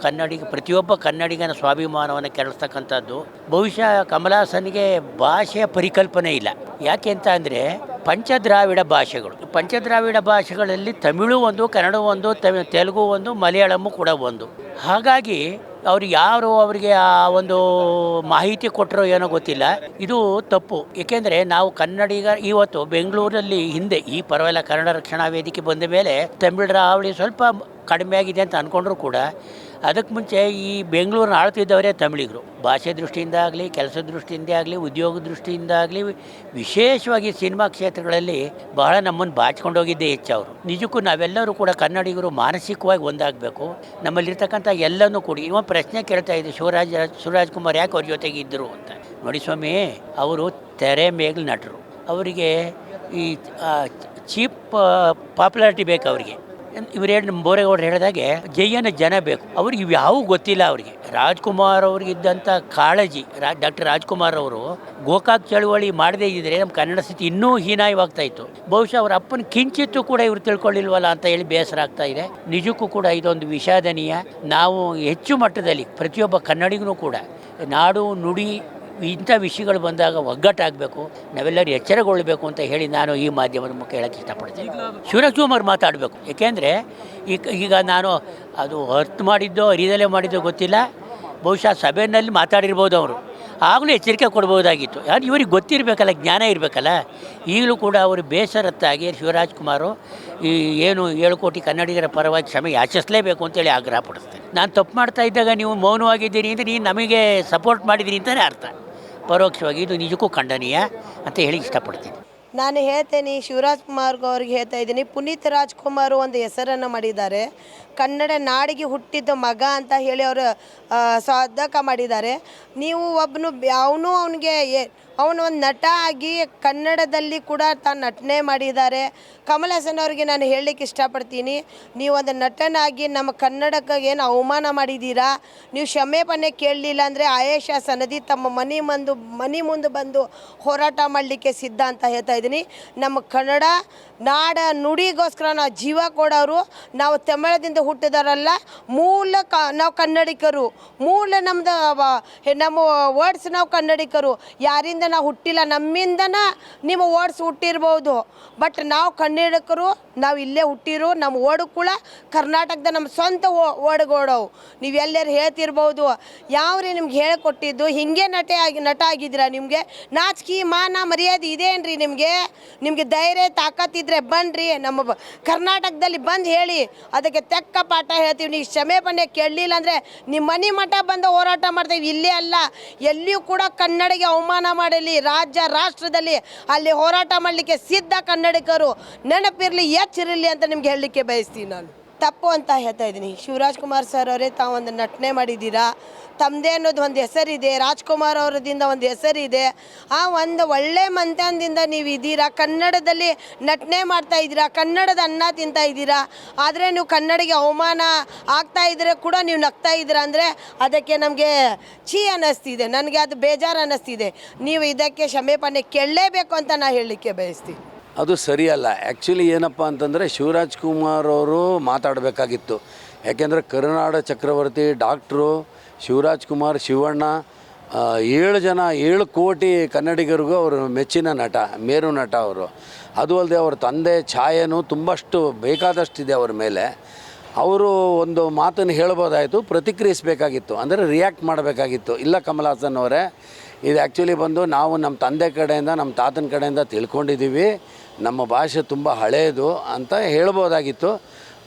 ಪ್ರತಿಯೊಬ್ಬ ಕನ್ನಡಿಗನ ಸ್ವಾಭಿಮಾನವನ್ನು ಕೆಡಿಸ್ತಕ್ಕಂಥದ್ದು. ಬಹುಶಃ ಕಮಲ್ ಹಾಸನ್ಗೆ ಭಾಷೆಯ ಪರಿಕಲ್ಪನೆ ಇಲ್ಲ. ಯಾಕೆ ಅಂತ ಅಂದರೆ ಪಂಚದ್ರಾವಿಡ ಭಾಷೆಗಳಲ್ಲಿ ತಮಿಳು ಒಂದು, ಕನ್ನಡ ಒಂದು, ತೆಲುಗು ಒಂದು, ಮಲಯಾಳಮ್ಮು ಕೂಡ ಒಂದು. ಹಾಗಾಗಿ ಅವ್ರಿಗೆ ಯಾರು ಅವರಿಗೆ ಆ ಒಂದು ಮಾಹಿತಿ ಕೊಟ್ಟರೋ ಏನೋ ಗೊತ್ತಿಲ್ಲ. ಇದು ತಪ್ಪು. ಏಕೆಂದರೆ ನಾವು ಕನ್ನಡಿಗ ಇವತ್ತು ಬೆಂಗಳೂರಲ್ಲಿ ಹಿಂದೆ ಈ ಪರವಾಗಿಲ್ಲ ಕನ್ನಡ ರಕ್ಷಣಾ ವೇದಿಕೆ ಬಂದ ಮೇಲೆ ತಮಿಳರ ಹಾವಳಿ ಸ್ವಲ್ಪ ಕಡಿಮೆ ಆಗಿದೆ ಅಂತ ಅಂದ್ಕೊಂಡ್ರು ಕೂಡ ಅದಕ್ಕೆ ಮುಂಚೆ ಈ ಬೆಂಗಳೂರನ್ನ ಆಳ್ತಿದ್ದವರೇ ತಮಿಳಿಗರು. ಭಾಷೆ ದೃಷ್ಟಿಯಿಂದ ಆಗಲಿ, ಕೆಲಸದ ದೃಷ್ಟಿಯಿಂದ ಆಗಲಿ, ಉದ್ಯೋಗ ದೃಷ್ಟಿಯಿಂದ ಆಗಲಿ, ವಿಶೇಷವಾಗಿ ಸಿನಿಮಾ ಕ್ಷೇತ್ರಗಳಲ್ಲಿ ಬಹಳ ನಮ್ಮನ್ನು ಬಾಚಿಕೊಂಡೋಗಿದ್ದೇ ಹೆಚ್ಚು ಅವರು. ನಿಜಕ್ಕೂ ನಾವೆಲ್ಲರೂ ಕೂಡ ಕನ್ನಡಿಗರು ಮಾನಸಿಕವಾಗಿ ಒಂದಾಗಬೇಕು. ನಮ್ಮಲ್ಲಿರ್ತಕ್ಕಂಥ ಎಲ್ಲನೂ ಕೂಡಿ ಇವ ಪ್ರಶ್ನೆ ಕೇಳ್ತಾ ಇದ್ದೆ, ಶಿವರಾಜ್ ಕುಮಾರ್ ಯಾಕೆ ಅವ್ರ ಜೊತೆಗೆ ಇದ್ದರು ಅಂತ. ನೋಡಿ ಸ್ವಾಮಿ, ಅವರು ತೆರೆ ಮೇಘಲ್ ನಟರು. ಅವರಿಗೆ ಈ ಚೀಪ್ ಪಾಪ್ಯುಲಾರಿಟಿ ಬೇಕು ಅವರಿಗೆ. ಇವರೇನು ಬೋರೇಗೌಡರು ಹೇಳಿದಾಗೆ ಜೈಯನ ಜನ ಬೇಕು. ಅವ್ರಿಗೆ ಇವ್ಯಾವೂ ಗೊತ್ತಿಲ್ಲ. ಅವರಿಗೆ ರಾಜ್ಕುಮಾರ್ ಅವ್ರಿಗಿದ್ದಂಥ ಕಾಳಜಿ, ಡಾಕ್ಟರ್ ರಾಜ್ಕುಮಾರ್ ಅವರು ಗೋಕಾಕ್ ಚಳುವಳಿ ಮಾಡದೇ ಇದ್ದರೆ ನಮ್ಮ ಕನ್ನಡ ಸ್ಥಿತಿ ಇನ್ನೂ ಹೀನಾಯವಾಗ್ತಾ ಇತ್ತು. ಬಹುಶಃ ಅವ್ರ ಅಪ್ಪನ ಕಿಂಚಿತ್ತು ಕೂಡ ಇವ್ರು ತಿಳ್ಕೊಳ್ಳಿಲ್ವಲ್ಲ ಅಂತ ಹೇಳಿ ಬೇಸರ ಆಗ್ತಾ ಇದೆ. ನಿಜಕ್ಕೂ ಕೂಡ ಇದೊಂದು ವಿಷಾದನೀಯ. ನಾವು ಹೆಚ್ಚು ಮಟ್ಟದಲ್ಲಿ ಪ್ರತಿಯೊಬ್ಬ ಕನ್ನಡಿಗನೂ ಕೂಡ ನಾಡು ನುಡಿ ಇಂಥ ವಿಷಯಗಳು ಬಂದಾಗ ಒಗ್ಗಟ್ಟಾಗಬೇಕು, ನಾವೆಲ್ಲರೂ ಎಚ್ಚರಗೊಳ್ಳಬೇಕು ಅಂತ ಹೇಳಿ ನಾನು ಈ ಮಾಧ್ಯಮದ ಮುಖ ಹೇಳೋಕ್ಕೆ ಇಷ್ಟಪಡ್ತೀನಿ. ಶಿವರಾಜ್ ಕುಮಾರ್ ಮಾತಾಡಬೇಕು. ಏಕೆಂದರೆ ಈಗ ನಾನು ಅದು ಅರ್ಥ ಮಾಡಿದ್ದೋ ಅರಿದಲೇ ಮಾಡಿದ್ದೋ ಗೊತ್ತಿಲ್ಲ. ಬಹುಶಃ ಸಭೆಯಲ್ಲಿ ಮಾತಾಡಿರ್ಬೋದು ಅವರು, ಆಗಲೂ ಎಚ್ಚರಿಕೆ ಕೊಡ್ಬೋದಾಗಿತ್ತು. ಯಾರು ಇವ್ರಿಗೆ ಗೊತ್ತಿರಬೇಕಲ್ಲ, ಜ್ಞಾನ ಇರಬೇಕಲ್ಲ. ಈಗಲೂ ಕೂಡ ಅವರು ಬೇಸರತ್ತಾಗಿ ಶಿವರಾಜ್ ಕುಮಾರು ಈ ಏನು 7 ಕೋಟಿ ಕನ್ನಡಿಗರ ಪರವಾಗಿ ಕ್ಷಮೆ ಯಾಚಿಸಲೇಬೇಕು ಅಂತೇಳಿ ಆಗ್ರಹ ಪಡಿಸ್ತೇನೆ. ನಾನು ತಪ್ಪು ಮಾಡ್ತಾ ಇದ್ದಾಗ ನೀವು ಮೌನವಾಗಿದ್ದೀರಿ ಅಂದರೆ ನೀವು ನಮಗೆ ಸಪೋರ್ಟ್ ಮಾಡಿದ್ದೀರಿ ಅಂತಲೇ ಅರ್ಥ. ಪರೋಕ್ಷವಾಗಿ ಇದು ನಿಜಕ್ಕೂ ಖಂಡನೀಯ ಅಂತ ಹೇಳಿ ಇಷ್ಟಪಡ್ತೀನಿ. ನಾನು ಹೇಳ್ತೇನೆ, ಶಿವರಾಜ್ ಕುಮಾರ್ ಅವ್ರಿಗೆ ಹೇಳ್ತಾ ಇದ್ದೀನಿ, ಪುನೀತ್ ರಾಜ್ಕುಮಾರ್ ಒಂದು ಹೆಸರನ್ನು ಮಾಡಿದ್ದಾರೆ. ಕನ್ನಡ ನಾಡಿಗೆ ಹುಟ್ಟಿದ ಮಗ ಅಂತ ಹೇಳಿ ಅವರು ಸಾಧಕ ಮಾಡಿದ್ದಾರೆ. ನೀವು ಅವನು ಒಂದು ನಟ ಆಗಿ ಕನ್ನಡದಲ್ಲಿ ಕೂಡ ತಾನು ನಟನೆ ಮಾಡಿದ್ದಾರೆ. ಕಮಲ್ ಹಾಸನ್ ಅವರಿಗೆ ನಾನು ಹೇಳಲಿಕ್ಕೆ ಇಷ್ಟಪಡ್ತೀನಿ, ನೀವು ಒಂದು ನಟನಾಗಿ ನಮ್ಮ ಕನ್ನಡಕ್ಕೆ ಏನು ಅವಮಾನ ಮಾಡಿದ್ದೀರಾ, ನೀವು ಕ್ಷಮೆಪಣೆ ಕೇಳಲಿಲ್ಲ ಅಂದರೆ ಆಯೇಷಾ ಸನದಿ ತಮ್ಮ ಮನೆ ಮುಂದೆ ಬಂದು ಹೋರಾಟ ಮಾಡಲಿಕ್ಕೆ ಸಿದ್ಧ ಅಂತ ಹೇಳ್ತಾ ಇದ್ದೀನಿ. ನಮ್ಮ ಕನ್ನಡ ನಾಡ ನುಡಿಗೋಸ್ಕರ ನಾವು ಜೀವ ಕೊಡೋರು. ನಾವು ತಮಿಳದಿಂದ ಹುಟ್ಟಿದವರಲ್ಲ, ನಾವು ಕನ್ನಡಿಗರು. ನಮ್ಮ ವರ್ಡ್ಸ್ ನಾವು ಕನ್ನಡಿಗರು. ಯಾರಿಂದ ನಾವು ಹುಟ್ಟಿಲ್ಲ, ನಮ್ಮಿಂದನ ನಿಮ್ಮ ವರ್ಡ್ಸ್ ಹುಟ್ಟಿರ್ಬೋದು. ಬಟ್ ನಾವು ಕನ್ನಡಿಗರು, ನಾವು ಇಲ್ಲೇ ಹುಟ್ಟಿರು. ನಮ್ಮ ಓಡು ಕೂಡ ಕರ್ನಾಟಕದ ನಮ್ಮ ಸ್ವಂತ ಓಡುಗೋಡವು. ನೀವು ಎಲ್ಲರೂ ಹೇಳ್ತಿರ್ಬೋದು, ಯಾವ್ರಿ ನಿಮ್ಗೆ ಹೇಳಿಕೊಟ್ಟಿದ್ದು? ಹಿಂಗೆ ನಟ ಆಗಿದ್ದೀರಾ? ನಿಮಗೆ ನಾಚಿಕೆ ಮಾನ ಮರ್ಯಾದೆ ಇದೇನ್ರಿ? ನಿಮಗೆ ಧೈರ್ಯ ತಾಕತ್ತಿದ್ರೆ ಬನ್ನಿರಿ, ನಮ್ಮ ಕರ್ನಾಟಕದಲ್ಲಿ ಬಂದು ಹೇಳಿ, ಅದಕ್ಕೆ ತಕ್ಕ ಪಾಠ ಹೇಳ್ತೀವಿ. ನೀವು ಕ್ಷಮೆಪಣೆ ಕೇಳಲಿಲ್ಲ ಅಂದರೆ ನಿಮ್ಮ ಮನೆ ಮಠ ಬಂದು ಹೋರಾಟ ಮಾಡ್ತೀವಿ. ಇಲ್ಲೇ ಅಲ್ಲ, ಎಲ್ಲಿಯೂ ಕೂಡ ಕನ್ನಡಿಗೆ ಅವಮಾನ ಮಾಡಲಿ, ರಾಜ್ಯ ರಾಷ್ಟ್ರದಲ್ಲಿ ಅಲ್ಲಿ ಹೋರಾಟ ಮಾಡಲಿಕ್ಕೆ ಸಿದ್ಧ ಕನ್ನಡಿಗರು. ನೆನಪಿರಲಿ, ಎಚ್ಚರಿರಲಿ ಅಂತ ನಿಮ್ಗೆ ಹೇಳಲಿಕ್ಕೆ ಬಯಸ್ತೀನಿ. ನಾನು ತಪ್ಪು ಅಂತ ಹೇಳ್ತಾ ಇದ್ದೀನಿ. ಶಿವರಾಜ್ ಕುಮಾರ್ ಸರ್ ಅವರೇ ತಾವೊಂದು ನಟನೆ ಮಾಡಿದ್ದೀರಾ, ತಮ್ಮದೇ ಅನ್ನೋದು ಒಂದು ಹೆಸರಿದೆ. ರಾಜ್ಕುಮಾರ್ ಅವರದಿಂದ ಒಂದು ಹೆಸರಿದೆ. ಆ ಒಂದು ಒಳ್ಳೆ ಮಂತನದಿಂದ ನೀವು ಇದ್ದೀರಾ, ಕನ್ನಡದಲ್ಲಿ ನಟನೆ ಮಾಡ್ತಾ ಇದ್ದೀರಾ, ಕನ್ನಡದ ಅನ್ನ ತಿಂತಾ ಇದ್ದೀರಾ. ಆದರೆ ನೀವು ಕನ್ನಡಿಗೆ ಅವಮಾನ ಆಗ್ತಾ ಇದ್ರೆ ಕೂಡ ನೀವು ನಗ್ತಾ ಇದ್ದೀರಾ ಅಂದರೆ ಅದಕ್ಕೆ ನಮಗೆ ಅನ್ನಿಸ್ತಿದೆ, ನನಗೆ ಅದು ಬೇಜಾರು ಅನ್ನಿಸ್ತಿದೆ. ನೀವು ಇದಕ್ಕೆ ಕ್ಷಮೆಪಣೆ ಕೇಳಲೇಬೇಕು ಅಂತ ನಾನು ಹೇಳಲಿಕ್ಕೆ ಬಯಸ್ತೀನಿ. ಅದು ಸರಿಯಲ್ಲ. ಆ್ಯಕ್ಚುಲಿ ಏನಪ್ಪ ಅಂತಂದರೆ ಶಿವರಾಜ್ ಕುಮಾರ್ ಅವರು ಮಾತಾಡಬೇಕಾಗಿತ್ತು. ಯಾಕೆಂದರೆ ಕರುನಾಡ ಚಕ್ರವರ್ತಿ ಡಾಕ್ಟ್ರು ಶಿವರಾಜ್ ಕುಮಾರ್, ಶಿವಣ್ಣ 7 ಕೋಟಿ ಕನ್ನಡಿಗರಿಗೂ ಅವರು ಮೆಚ್ಚಿನ ನಟ, ಮೇರು ನಟ ಅವರು. ಅದು ಅಲ್ಲದೆ ಅವ್ರ ತಂದೆ ಛಾಯೆನೂ ತುಂಬಷ್ಟು ಬೇಕಾದಷ್ಟಿದೆ ಅವ್ರ ಮೇಲೆ. ಅವರು ಒಂದು ಮಾತನ್ನು ಹೇಳ್ಬೋದಾಯಿತು, ಪ್ರತಿಕ್ರಿಯಿಸಬೇಕಾಗಿತ್ತು, ಅಂದರೆ ರಿಯಾಕ್ಟ್ ಮಾಡಬೇಕಾಗಿತ್ತು. ಇಲ್ಲ ಕಮಲ್ ಹಾಸನ್ ಅವರೇ, ಇದು ಆ್ಯಕ್ಚುಲಿ ಬಂದು ನಾವು ನಮ್ಮ ತಂದೆ ಕಡೆಯಿಂದ, ನಮ್ಮ ತಾತನ ಕಡೆಯಿಂದ ತಿಳ್ಕೊಂಡಿದ್ದೀವಿ, ನಮ್ಮ ಭಾಷೆ ತುಂಬ ಹಳೆಯದು ಅಂತ ಹೇಳ್ಬೋದಾಗಿತ್ತು.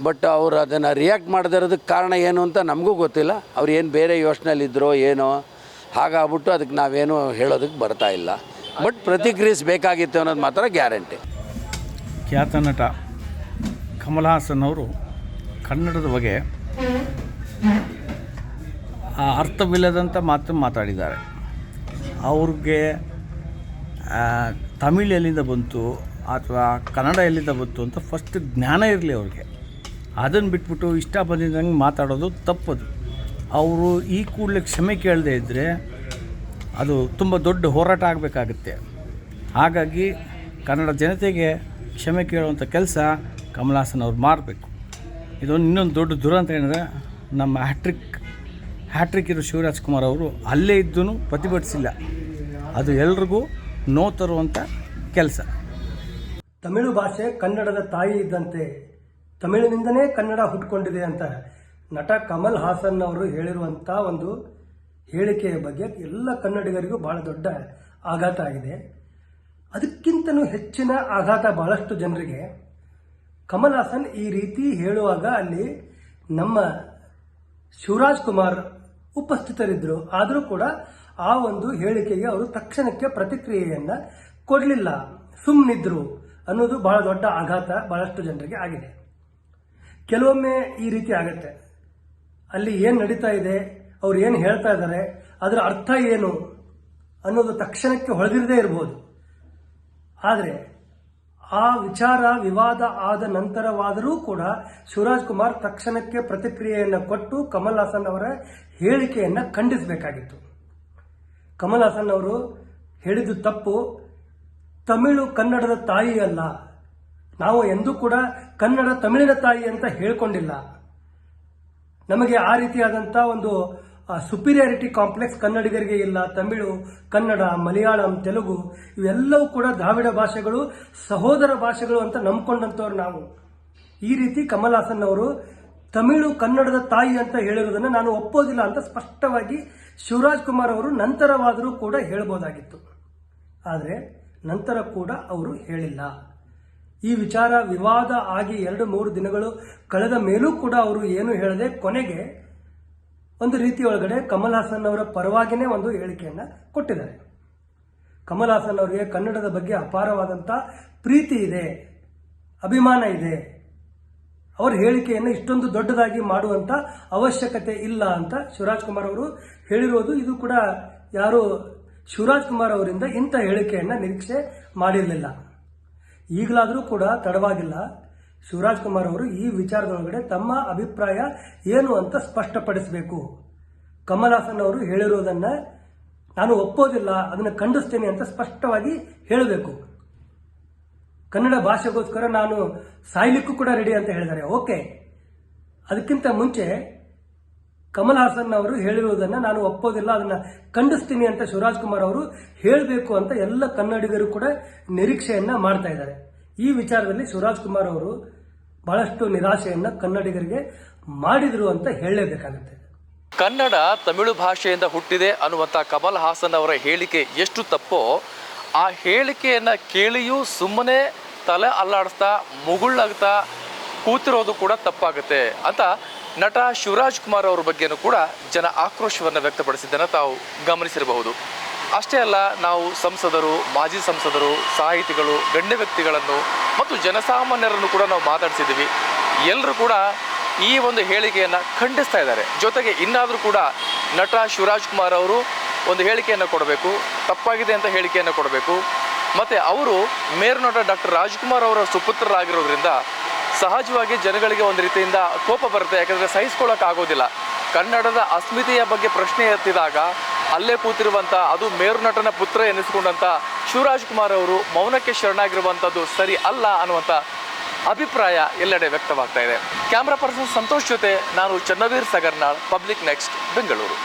ಬಟ್ ಅವರು ಅದನ್ನು ರಿಯಾಕ್ಟ್ ಮಾಡದಿರೋದಕ್ಕೆ ಕಾರಣ ಏನು ಅಂತ ನಮಗೂ ಗೊತ್ತಿಲ್ಲ. ಅವ್ರು ಏನು ಬೇರೆ ಯೋಚನೆಯಲ್ಲಿದ್ದರೋ ಏನೋ, ಹಾಗಾಗ್ಬಿಟ್ಟು ಅದಕ್ಕೆ ನಾವೇನು ಹೇಳೋದಕ್ಕೆ ಬರ್ತಾ ಇಲ್ಲ. ಬಟ್ ಪ್ರತಿಕ್ರಿಯಿಸಬೇಕಾಗಿತ್ತು ಅನ್ನೋದು ಮಾತ್ರ ಗ್ಯಾರಂಟಿ. ಖ್ಯಾತ ನಟ ಕಮಲ್ ಹಾಸನ್ ಅವರು ಕನ್ನಡದ ಬಗ್ಗೆ ಅರ್ಥವಿಲ್ಲದಂಥ ಮಾತು ಮಾತಾಡಿದ್ದಾರೆ. ಅವ್ರಿಗೆ ತಮಿಳ್ ಎಲ್ಲಿಂದ ಬಂತು ಅಥವಾ ಕನ್ನಡ ಎಲ್ಲಿಂದ ಬಂತು ಅಂತ ಫಸ್ಟ್ ಜ್ಞಾನ ಇರಲಿ ಅವ್ರಿಗೆ. ಅದನ್ನು ಬಿಟ್ಬಿಟ್ಟು ಇಷ್ಟ ಬಂದಿದ್ದಂಗೆ ಮಾತಾಡೋದು ತಪ್ಪದು. ಅವರು ಈ ಕೂಡಲೇ ಕ್ಷಮೆ ಕೇಳದೇ ಇದ್ದರೆ ಅದು ತುಂಬ ದೊಡ್ಡ ಹೋರಾಟ ಆಗಬೇಕಾಗುತ್ತೆ. ಹಾಗಾಗಿ ಕನ್ನಡ ಜನತೆಗೆ ಕ್ಷಮೆ ಕೇಳುವಂಥ ಕೆಲಸ ಕಮಲ್ ಹಾಸನ್ ಅವ್ರು ಮಾಡಬೇಕು. ಇದೊಂದು ಇನ್ನೊಂದು ದೊಡ್ಡ ದುರಂತ ಏನಂದರೆ, ನಮ್ಮ ಹ್ಯಾಟ್ರಿಕ್ ಇರೋ ಶಿವರಾಜ್ ಕುಮಾರ್ ಅವರು ಅಲ್ಲೇ ಇದ್ದೂ ಪ್ರತಿಭಟಿಸಿಲ್ಲ. ಅದು ಎಲ್ರಿಗೂ ನೋವು ತರುವಂಥ ಕೆಲಸ. ತಮಿಳು ಭಾಷೆ ಕನ್ನಡದ ತಾಯಿ ಇದ್ದಂತೆ, ತಮಿಳಿನಿಂದನೇ ಕನ್ನಡ ಹುಟ್ಕೊಂಡಿದೆ ಅಂತ ನಟ ಕಮಲ್ ಹಾಸನ್ ಅವರು ಹೇಳಿರುವಂಥ ಒಂದು ಹೇಳಿಕೆಯ ಬಗ್ಗೆ ಎಲ್ಲ ಕನ್ನಡಿಗರಿಗೂ ಬಹಳ ದೊಡ್ಡ ಆಘಾತ ಆಗಿದೆ. ಅದಕ್ಕಿಂತಲೂ ಹೆಚ್ಚಿನ ಆಘಾತ ಬಹಳಷ್ಟು ಜನರಿಗೆ ಕಮಲ್ ಹಾಸನ್ ಈ ರೀತಿ ಹೇಳುವಾಗ ಅಲ್ಲಿ ನಮ್ಮ ಶಿವರಾಜ್ ಕುಮಾರ್ ಉಪಸ್ಥಿತರಿದ್ದರು. ಆದರೂ ಕೂಡ ಆ ಒಂದು ಹೇಳಿಕೆಗೆ ಅವರು ತಕ್ಷಣಕ್ಕೆ ಪ್ರತಿಕ್ರಿಯೆಯನ್ನು ಕೊಡಲಿಲ್ಲ, ಸುಮ್ಮನಿದ್ರು ಅನ್ನೋದು ಬಹಳ ದೊಡ್ಡ ಆಘಾತ ಬಹಳಷ್ಟು ಜನರಿಗೆ ಆಗಿದೆ. ಕೆಲವೊಮ್ಮೆ ಈ ರೀತಿ ಆಗುತ್ತೆ, ಅಲ್ಲಿ ಏನು ನಡೀತಾ ಇದೆ, ಅವ್ರು ಏನು ಹೇಳ್ತಾ ಇದ್ದಾರೆ, ಅದರ ಅರ್ಥ ಏನು ಅನ್ನೋದು ತಕ್ಷಣಕ್ಕೆ ಹೊಳೆದಿರದೇ ಇರಬಹುದು. ಆದರೆ ಆ ವಿಚಾರ ವಿವಾದ ಆದ ನಂತರವಾದರೂ ಕೂಡ ಶಿವರಾಜ್ ಕುಮಾರ್ ತಕ್ಷಣಕ್ಕೆ ಪ್ರತಿಕ್ರಿಯೆಯನ್ನು ಕೊಟ್ಟು ಕಮಲ್ ಹಾಸನ್ ಅವರ ಹೇಳಿಕೆಯನ್ನು ಖಂಡಿಸಬೇಕಾಗಿತ್ತು. ಕಮಲ್ ಹಾಸನ್ ಅವರು ಹೇಳಿದ್ದು ತಪ್ಪು. ತಮಿಳು ಕನ್ನಡದ ತಾಯಿ ಅಲ್ಲ, ನಾವು ಎಂದೂ ಕೂಡ ಕನ್ನಡ ತಮಿಳಿನ ತಾಯಿ ಅಂತ ಹೇಳ್ಕೊಂಡಿಲ್ಲ. ನಮಗೆ ಆ ರೀತಿಯಾದಂಥ ಒಂದು ಸುಪೀರಿಯಾರಿಟಿ ಕಾಂಪ್ಲೆಕ್ಸ್ ಕನ್ನಡಿಗರಿಗೆ ಇಲ್ಲ. ತಮಿಳು, ಕನ್ನಡ, ಮಲಯಾಳಂ, ತೆಲುಗು ಇವೆಲ್ಲವೂ ಕೂಡ ದ್ರಾವಿಡ ಭಾಷೆಗಳು, ಸಹೋದರ ಭಾಷೆಗಳು ಅಂತ ನಂಬ್ಕೊಂಡಂಥವ್ರು ನಾವು. ಈ ರೀತಿ ಕಮಲ್ ಹಾಸನ್ ಅವರು ತಮಿಳು ಕನ್ನಡದ ತಾಯಿ ಅಂತ ಹೇಳಿರೋದನ್ನು ನಾನು ಒಪ್ಪೋದಿಲ್ಲ ಅಂತ ಸ್ಪಷ್ಟವಾಗಿ ಶಿವರಾಜ್ ಕುಮಾರ್ ಅವರು ನಂತರವಾದರೂ ಕೂಡ ಹೇಳ್ಬೋದಾಗಿತ್ತು. ಆದರೆ ನಂತರ ಕೂಡ ಅವರು ಹೇಳಿಲ್ಲ. ಈ ವಿಚಾರ ವಿವಾದ ಆಗಿ 2-3 ದಿನಗಳು ಕಳೆದ ಮೇಲೂ ಕೂಡ ಅವರು ಏನು ಹೇಳದೆ ಕೊನೆಗೆ ಒಂದು ರೀತಿಯೊಳಗಡೆ ಕಮಲ್ ಹಾಸನ್ ಅವರ ಪರವಾಗಿನೇ ಒಂದು ಹೇಳಿಕೆಯನ್ನು ಕೊಟ್ಟಿದ್ದಾರೆ. ಕಮಲ್ ಹಾಸನ್ ಅವರಿಗೆ ಕನ್ನಡದ ಬಗ್ಗೆ ಅಪಾರವಾದಂಥ ಪ್ರೀತಿ ಇದೆ, ಅಭಿಮಾನ ಇದೆ. ಅವರ ಹೇಳಿಕೆಯನ್ನು ಇಷ್ಟೊಂದು ದೊಡ್ಡದಾಗಿ ಮಾಡುವಂಥ ಅವಶ್ಯಕತೆ ಇಲ್ಲ ಅಂತ ಶಿವರಾಜ್ ಕುಮಾರ್ ಅವರು ಹೇಳಿರೋದು. ಇದು ಕೂಡ ಯಾರು ಶಿವರಾಜ್ ಕುಮಾರ್ ಅವರಿಂದ ಇಂಥ ಹೇಳಿಕೆಯನ್ನು ನಿರೀಕ್ಷೆ ಮಾಡಿರಲಿಲ್ಲ. ಈಗಲಾದರೂ ಕೂಡ ತಡವಾಗಿಲ್ಲ. ಶಿವರಾಜ್ ಕುಮಾರ್ ಅವರು ಈ ವಿಚಾರದೊಳಗಡೆ ತಮ್ಮ ಅಭಿಪ್ರಾಯ ಏನು ಅಂತ ಸ್ಪಷ್ಟಪಡಿಸಬೇಕು. ಕಮಲ್ ಹಾಸನ್ ಅವರು ಹೇಳಿರೋದನ್ನು ನಾನು ಒಪ್ಪೋದಿಲ್ಲ, ಅದನ್ನು ಖಂಡಿಸ್ತೇನೆ ಅಂತ ಸ್ಪಷ್ಟವಾಗಿ ಹೇಳಬೇಕು. ಕನ್ನಡ ಭಾಷೆಗೋಸ್ಕರ ನಾನು ಸಾಯ್ಲಿಕ್ಕೂ ಕೂಡ ರೆಡಿ ಅಂತ ಹೇಳಿದ್ದಾರೆ. ಓಕೆ, ಅದಕ್ಕಿಂತ ಮುಂಚೆ ಕಮಲ್ ಹಾಸನ್ ಅವರು ಹೇಳಿರುವುದನ್ನು ನಾನು ಒಪ್ಪೋದಿಲ್ಲ, ಅದನ್ನು ಖಂಡಿಸ್ತೀನಿ ಅಂತ ಶಿವರಾಜ್ ಕುಮಾರ್ ಅವರು ಹೇಳಬೇಕು ಅಂತ ಎಲ್ಲ ಕನ್ನಡಿಗರು ಕೂಡ ನಿರೀಕ್ಷೆಯನ್ನ ಮಾಡ್ತಾ ಇದ್ದಾರೆ. ಈ ವಿಚಾರದಲ್ಲಿ ಶಿವರಾಜ್ ಕುಮಾರ್ ಅವರು ಬಹಳಷ್ಟು ನಿರಾಶೆಯನ್ನ ಕನ್ನಡಿಗರಿಗೆ ಮಾಡಿದ್ರು ಅಂತ ಹೇಳಲೇಬೇಕಾಗುತ್ತೆ. ಕನ್ನಡ ತಮಿಳು ಭಾಷೆಯಿಂದ ಹುಟ್ಟಿದೆ ಅನ್ನುವಂಥ ಕಮಲ್ ಹಾಸನ್ ಅವರ ಹೇಳಿಕೆ ಎಷ್ಟು ತಪ್ಪೋ, ಆ ಹೇಳಿಕೆಯನ್ನು ಕೇಳಿಯೂ ಸುಮ್ಮನೆ ತಲೆ ಅಲ್ಲಾಡಿಸ್ತಾ ಮುಗುಳ್ಳಾಗ್ತಾ ಕೂತಿರೋದು ಕೂಡ ತಪ್ಪಾಗುತ್ತೆ ಅಂತ ನಟ ಶಿವರಾಜ್ ಕುಮಾರ್ ಅವರ ಬಗ್ಗೆನೂ ಕೂಡ ಜನ ಆಕ್ರೋಶವನ್ನು ವ್ಯಕ್ತಪಡಿಸಿದ್ದನ್ನು ತಾವು ಗಮನಿಸಿರಬಹುದು. ಅಷ್ಟೇ ಅಲ್ಲ, ನಾವು ಸಂಸದರು, ಮಾಜಿ ಸಂಸದರು, ಸಾಹಿತಿಗಳು, ಗಣ್ಯ ವ್ಯಕ್ತಿಗಳನ್ನು ಮತ್ತು ಜನಸಾಮಾನ್ಯರನ್ನು ಕೂಡ ನಾವು ಮಾತಾಡಿಸಿದ್ದೀವಿ. ಎಲ್ಲರೂ ಕೂಡ ಈ ಒಂದು ಹೇಳಿಕೆಯನ್ನು ಖಂಡಿಸ್ತಾ ಇದ್ದಾರೆ. ಜೊತೆಗೆ ಇನ್ನಾದರೂ ಕೂಡ ನಟ ಶಿವರಾಜ್ ಕುಮಾರ್ ಅವರು ಒಂದು ಹೇಳಿಕೆಯನ್ನು ಕೊಡಬೇಕು, ತಪ್ಪಾಗಿದೆ ಅಂತ ಹೇಳಿಕೆಯನ್ನು ಕೊಡಬೇಕು. ಮತ್ತು ಅವರು ಮೇರುನಟ ಡಾಕ್ಟರ್ ರಾಜ್ಕುಮಾರ್ ಅವರ ಸುಪುತ್ರರಾಗಿರೋದ್ರಿಂದ ಸಹಜವಾಗಿ ಜನಗಳಿಗೆ ಒಂದು ರೀತಿಯಿಂದ ಕೋಪ ಬರುತ್ತೆ. ಯಾಕಂದರೆ ಸಹಿಸ್ಕೊಳ್ಳೋಕ್ಕಾಗೋದಿಲ್ಲ. ಕನ್ನಡದ ಅಸ್ಮಿತೆಯ ಬಗ್ಗೆ ಪ್ರಶ್ನೆ ಎತ್ತಿದಾಗ ಅಲ್ಲೇ ಕೂತಿರುವಂಥ, ಅದು ಮೇರುನಟನ ಪುತ್ರ ಎನಿಸಿಕೊಂಡಂಥ ಶಿವರಾಜ್ ಕುಮಾರ್ ಅವರು ಮೌನಕ್ಕೆ ಶರಣಾಗಿರುವಂಥದ್ದು ಸರಿ ಅಲ್ಲ ಅನ್ನುವಂಥ ಅಭಿಪ್ರಾಯ ಎಲ್ಲೆಡೆ ವ್ಯಕ್ತವಾಗ್ತಾ ಇದೆ. ಕ್ಯಾಮ್ರಾ ಪರ್ಸನ್ ಸಂತೋಷ್ ಜೊತೆ ನಾನು ಚನ್ನವೀರ್ ಸಗರ್ನಾಳ್, ಪಬ್ಲಿಕ್ ನೆಕ್ಸ್ಟ್, ಬೆಂಗಳೂರು.